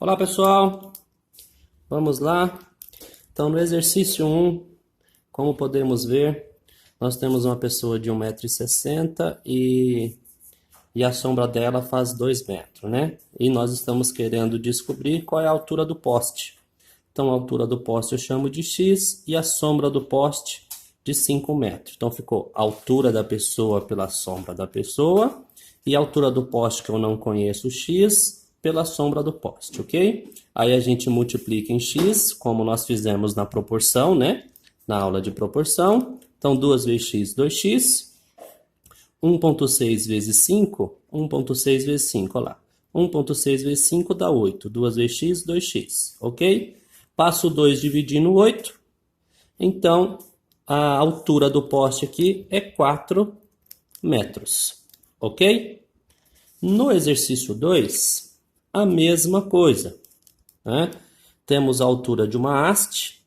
Olá pessoal, vamos lá. Então no exercício 1, como podemos ver, nós temos uma pessoa de 1,60 m e a sombra dela faz 2 metros, né? E nós estamos querendo descobrir qual é a altura do poste. Então a altura do poste eu chamo de x e a sombra do poste de 5 metros. Então ficou a altura da pessoa pela sombra da pessoa e a altura do poste que eu não conheço, x, pela sombra do poste, ok? Aí a gente multiplica em x, como nós fizemos na proporção, né? Na aula de proporção. Então 2 vezes x, 2x. 1,6 vezes 5, 1,6 vezes 5, olha lá. 1,6 vezes 5 dá 8. 2 vezes x, 2x, ok? Passo 2 dividindo 8. Então, a altura do poste aqui é 4 metros, ok? No exercício 2, a mesma coisa, né? Temos a altura de uma haste,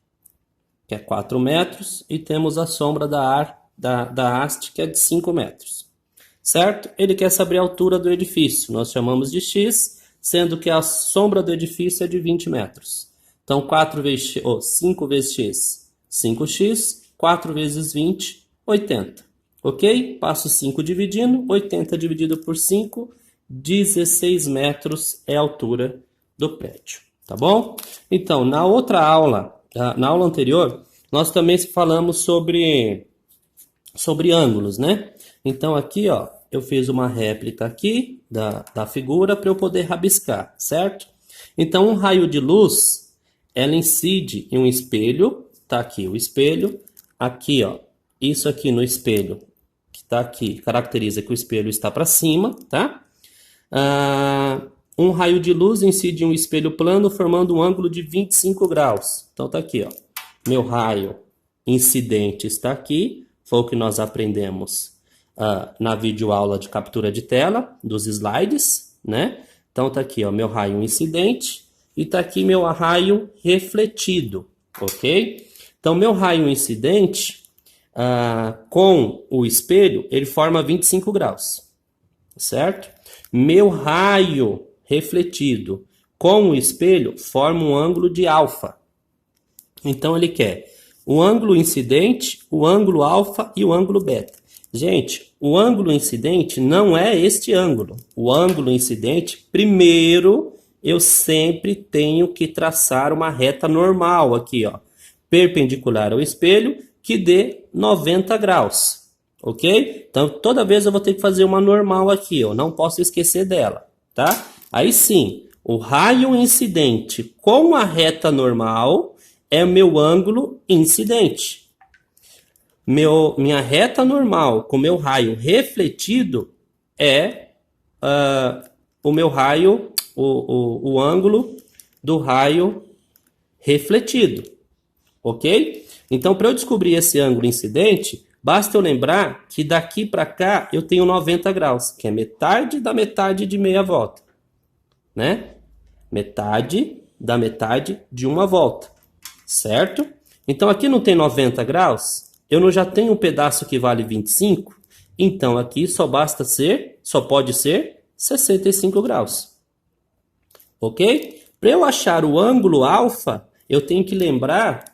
que é 4 metros, e temos a sombra da haste, que é de 5 metros, certo? Ele quer saber a altura do edifício, nós chamamos de x, sendo que a sombra do edifício é de 20 metros. Então, 5 vezes x, 5x, 4 vezes 20, 80. Ok? Passo 5 dividindo, 80 dividido por 5, 16 metros é a altura do prédio. Tá bom? Então, na outra aula, na aula anterior, nós também falamos sobre ângulos, né? Então, aqui, ó, eu fiz uma réplica aqui da figura para eu poder rabiscar, certo? Então, um raio de luz, ela incide em um espelho, tá aqui o espelho, aqui, ó, isso aqui no espelho, que tá aqui, caracteriza que o espelho está para cima, tá? Um raio de luz incide em um espelho plano, formando um ângulo de 25 graus. Então, tá aqui, ó, meu raio incidente está aqui, foi o que nós aprendemos na videoaula de captura de tela, dos slides, né? Então, tá aqui, ó, meu raio incidente e tá aqui meu raio refletido, ok? Então, meu raio incidente, com o espelho, ele forma 25 graus, certo? Meu raio refletido com o espelho forma um ângulo de alfa. Então, ele quer o ângulo incidente, o ângulo alfa e o ângulo beta. Gente, o ângulo incidente não é este ângulo. O ângulo incidente, primeiro, eu sempre tenho que traçar uma reta normal aqui, ó, perpendicular ao espelho, que dê 90 graus, ok? Então, toda vez eu vou ter que fazer uma normal aqui, eu não posso esquecer dela, tá? Aí sim, o raio incidente com a reta normal é o meu ângulo incidente. Minha reta normal com meu raio refletido é o meu raio, o ângulo do raio refletido, ok? Então, para eu descobrir esse ângulo incidente, basta eu lembrar que daqui para cá eu tenho 90 graus, que é metade da metade de meia volta, né? Metade da metade de uma volta, certo? Então, aqui não tem 90 graus, eu já tenho um pedaço que vale 25, então aqui só pode ser 65 graus, ok? Para eu achar o ângulo alfa, eu tenho que lembrar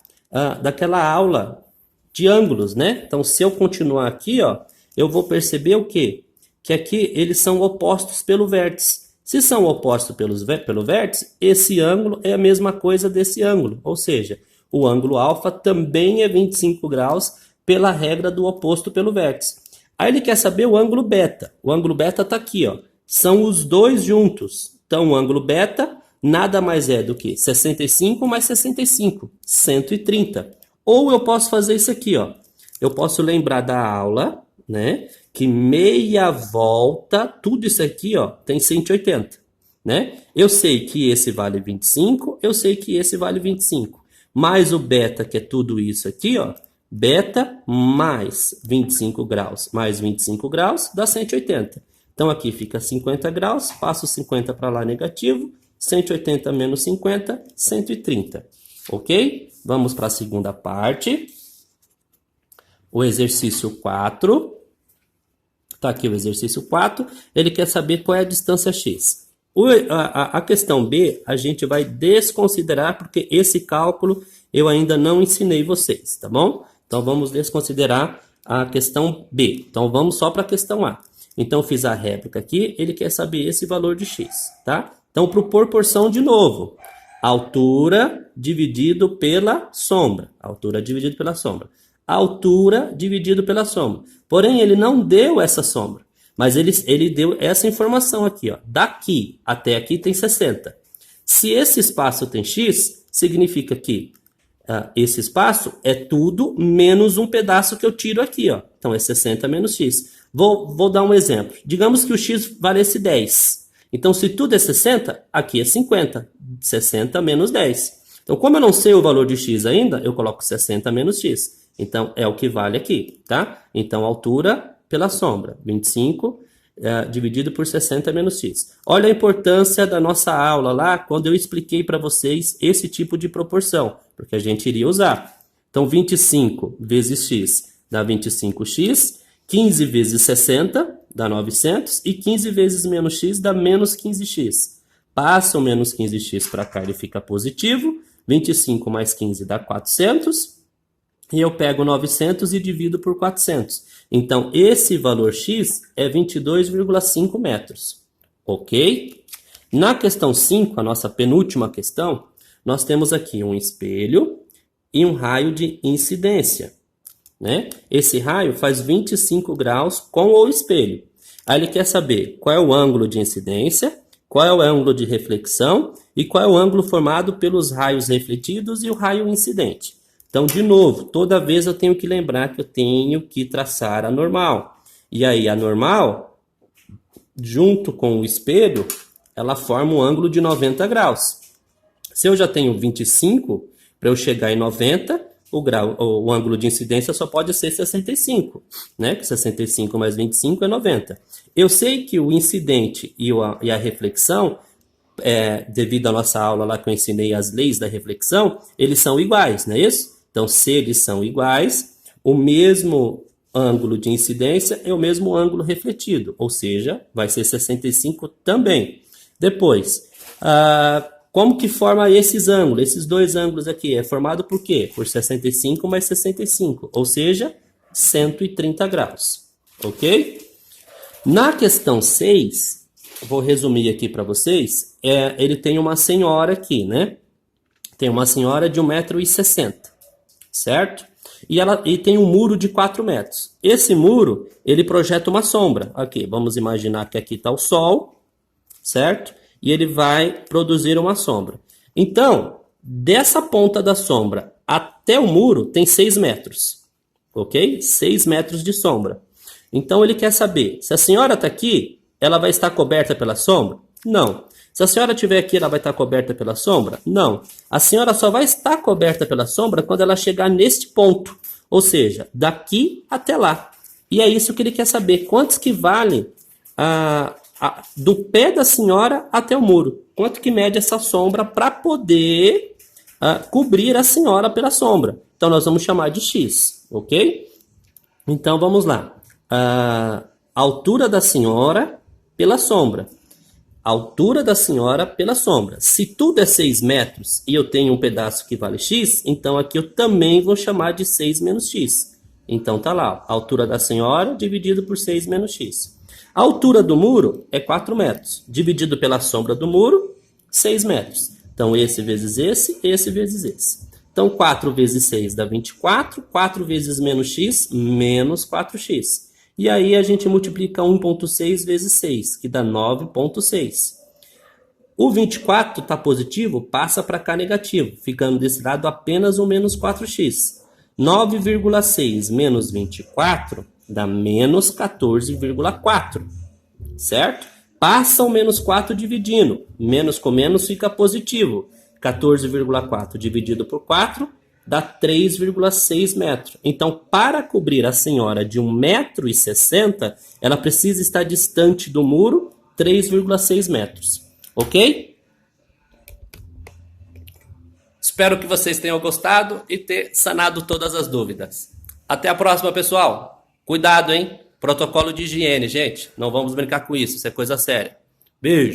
daquela aula de ângulos, né? Então, se eu continuar aqui, ó, eu vou perceber o quê? Que aqui eles são opostos pelo vértice. Se são opostos pelo vértice, esse ângulo é a mesma coisa desse ângulo. Ou seja, o ângulo alfa também é 25 graus pela regra do oposto pelo vértice. Aí ele quer saber o ângulo beta. O ângulo beta está aqui, ó. São os dois juntos. Então, o ângulo beta nada mais é do que 65 mais 65, 130. Ou eu posso fazer isso aqui, ó. Eu posso lembrar da aula, né? Que meia volta, tudo isso aqui, ó, tem 180, né? Eu sei que esse vale 25, eu sei que esse vale 25. Mais o beta, que é tudo isso aqui, ó. Beta mais 25 graus mais 25 graus dá 180. Então, aqui fica 50 graus, passo 50 para lá negativo, 180 menos 50, 130. Ok? Vamos para a segunda parte. O exercício 4. Está aqui o exercício 4. Ele quer saber qual é a distância x. A questão B a gente vai desconsiderar porque esse cálculo eu ainda não ensinei vocês, tá bom? Então vamos desconsiderar a questão B. Então vamos só para a questão A. Então fiz a réplica aqui, ele quer saber esse valor de x, tá? Então por proporção de novo, altura dividido pela sombra. Altura dividido pela sombra. Altura dividido pela sombra. Porém ele não deu essa sombra. Mas ele deu essa informação aqui, ó. Daqui até aqui tem 60. Se esse espaço tem x, significa que esse espaço é tudo menos um pedaço que eu tiro aqui, ó. Então é 60 menos x. Vou dar um exemplo. Digamos que o x valesse 10. Então se tudo é 60, aqui é 50. 60 menos 10. Então como eu não sei o valor de x ainda, eu coloco 60 menos x. Então é o que vale aqui, tá? Então altura pela sombra, 25 dividido por 60 menos x. Olha a importância da nossa aula lá, quando eu expliquei para vocês esse tipo de proporção, porque a gente iria usar. Então 25 vezes x dá 25x, 15 vezes 60 dá 900 e 15 vezes menos x dá menos 15x. Passa o menos 15x para cá, ele fica positivo, 25 mais 15 dá 400, e eu pego 900 e divido por 400. Então, esse valor x é 22,5 metros. Ok? Na questão 5, a nossa penúltima questão, nós temos aqui um espelho e um raio de incidência, né? Esse raio faz 25 graus com o espelho. Aí ele quer saber qual é o ângulo de incidência, qual é o ângulo de reflexão e qual é o ângulo formado pelos raios refletidos e o raio incidente. Então, de novo, toda vez eu tenho que lembrar que eu tenho que traçar a normal. E aí, a normal, junto com o espelho, ela forma um ângulo de 90 graus. Se eu já tenho 25, para eu chegar em 90, o ângulo de incidência só pode ser 65, né? Que 65 mais 25 é 90. Eu sei que o incidente e a reflexão, devido à nossa aula lá que eu ensinei as leis da reflexão, eles são iguais, não é isso? Então, se eles são iguais, o mesmo ângulo de incidência é o mesmo ângulo refletido, ou seja, vai ser 65 também. Depois, como que forma esses ângulos? Esses dois ângulos aqui é formado por quê? Por 65 mais 65, ou seja, 130 graus. Ok? Na questão 6, vou resumir aqui para vocês, ele tem uma senhora aqui, né? Tem uma senhora de 1,60 m. Certo? E tem um muro de 4 metros. Esse muro, ele projeta uma sombra. Aqui, vamos imaginar que aqui está o sol, certo? E ele vai produzir uma sombra. Então, dessa ponta da sombra até o muro tem 6 metros. Ok? 6 metros de sombra. Então, ele quer saber, se a senhora está aqui, ela vai estar coberta pela sombra? Não. Se a senhora estiver aqui, ela vai estar coberta pela sombra? Não. A senhora só vai estar coberta pela sombra quando ela chegar neste ponto. Ou seja, daqui até lá. E é isso que ele quer saber. Quantos que vale do pé da senhora até o muro? Quanto que mede essa sombra para poder cobrir a senhora pela sombra? Então, nós vamos chamar de x, ok? Então, vamos lá. A altura da senhora pela sombra. Altura da senhora pela sombra. Se tudo é 6 metros e eu tenho um pedaço que vale x, então aqui eu também vou chamar de 6 menos x. Então tá lá, a altura da senhora dividido por 6 menos x. A altura do muro é 4 metros, dividido pela sombra do muro, 6 metros. Então esse vezes esse vezes esse. Então 4 vezes 6 dá 24, 4 vezes menos x, menos 4x. E aí a gente multiplica 1,6 vezes 6, que dá 9,6. O 24 está positivo, passa para cá negativo, ficando desse lado apenas o menos 4x. 9,6 menos 24 dá menos 14,4, certo? Passa o menos 4 dividindo, menos com menos fica positivo. 14,4 dividido por 4 dá 3,6 metros. Então, para cobrir a senhora de 1,60 m, ela precisa estar distante do muro 3,6 metros. Ok? Espero que vocês tenham gostado e ter sanado todas as dúvidas. Até a próxima, pessoal. Cuidado, hein? Protocolo de higiene, gente. Não vamos brincar com isso é coisa séria. Beijo.